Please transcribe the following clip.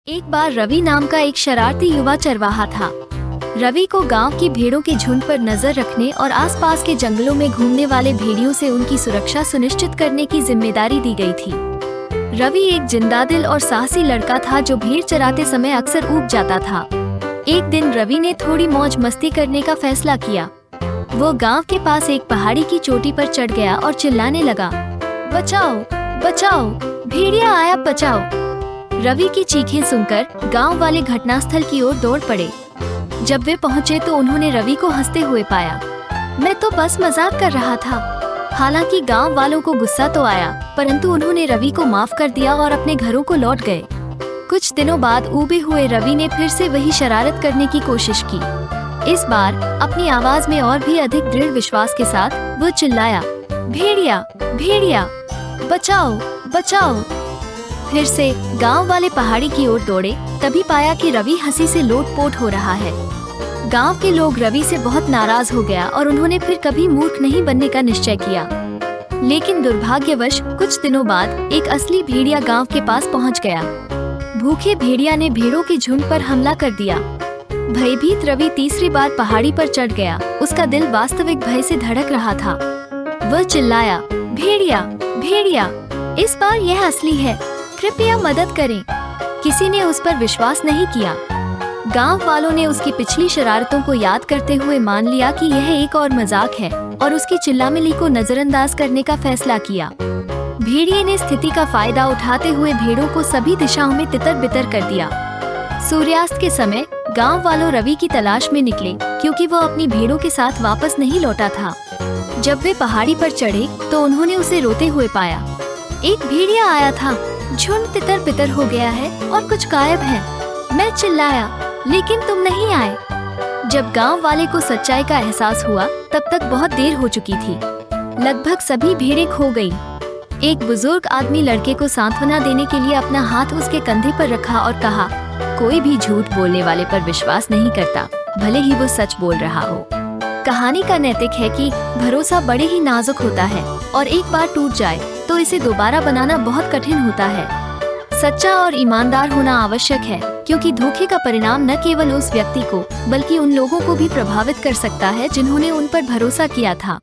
एक बार रवि नाम का एक शरारती युवा चरवाहा था। रवि को गांव की भेड़ों के झुंड पर नजर रखने और आसपास के जंगलों में घूमने वाले भेड़ियों से उनकी सुरक्षा सुनिश्चित करने की जिम्मेदारी दी गई थी। रवि एक जिंदादिल और साहसी लड़का था जो भेड़ चराते समय अक्सर ऊब जाता था। एक दिन रवि ने थोड़ी मौज मस्ती करने का फैसला किया। वो गांव के पास एक पहाड़ी की चोटी पर चढ़ गया और चिल्लाने लगा, बचाओ बचाओ, भेड़िया आया बचाओ। रवि की चीखें सुनकर गांव वाले घटनास्थल की ओर दौड़ पड़े। जब वे पहुंचे तो उन्होंने रवि को हंसते हुए पाया। मैं तो बस मजाक कर रहा था। हालांकि गांव वालों को गुस्सा तो आया, परंतु उन्होंने रवि को माफ कर दिया और अपने घरों को लौट गए। कुछ दिनों बाद ऊबे हुए रवि ने फिर से वही शरारत करने की कोशिश की। इस बार अपनी आवाज में और भी अधिक दृढ़ विश्वास के साथ वो चिल्लाया, भेड़िया भेड़िया, बचाओ बचाओ। फिर से गांव वाले पहाड़ी की ओर दौड़े, तभी पाया कि रवि हंसी से लोटपोट हो रहा है। गांव के लोग रवि से बहुत नाराज हो गया और उन्होंने फिर कभी मूर्ख नहीं बनने का निश्चय किया। लेकिन दुर्भाग्यवश कुछ दिनों बाद एक असली भेड़िया गांव के पास पहुंच गया। भूखे भेड़िया ने भेड़ों के झुंड पर हमला कर दिया। भयभीत रवि तीसरी बार पहाड़ी पर चढ़ गया। उसका दिल वास्तविक भय से धड़क रहा था। वह चिल्लाया, भेड़िया भेड़िया, इस बार यह असली है, कृपया मदद करें। किसी ने उस पर विश्वास नहीं किया। गांव वालों ने उसकी पिछली शरारतों को याद करते हुए मान लिया कि यह एक और मजाक है और उसकी चिल्लामिली को नजरअंदाज करने का फैसला किया। भेड़िए ने स्थिति का फायदा उठाते हुए भेड़ों को सभी दिशाओं में तितर बितर कर दिया। सूर्यास्त के समय गांव वालों रवि की तलाश में निकले, क्योंकि वो अपनी भेड़ों के साथ वापस नहीं लौटा था। जब वे पहाड़ी पर चढ़े तो उन्होंने उसे रोते हुए पाया। एक भेड़िया आया था, झुंड तितर बितर हो गया है और कुछ गायब है। मैं चिल्लाया, लेकिन तुम नहीं आए। जब गांव वाले को सच्चाई का एहसास हुआ तब तक बहुत देर हो चुकी थी। लगभग सभी भेड़ें खो गईं। एक बुजुर्ग आदमी लड़के को सांत्वना देने के लिए अपना हाथ उसके कंधे पर रखा और कहा, कोई भी झूठ बोलने वाले पर विश्वास नहीं करता, भले ही वो सच बोल रहा हो। कहानी का नैतिक है कि भरोसा बड़े ही नाजुक होता है और एक बार टूट जाए तो इसे दोबारा बनाना बहुत कठिन होता है। सच्चा और ईमानदार होना आवश्यक है, क्योंकि धोखे का परिणाम न केवल उस व्यक्ति को बल्कि उन लोगों को भी प्रभावित कर सकता है जिन्होंने उन पर भरोसा किया था।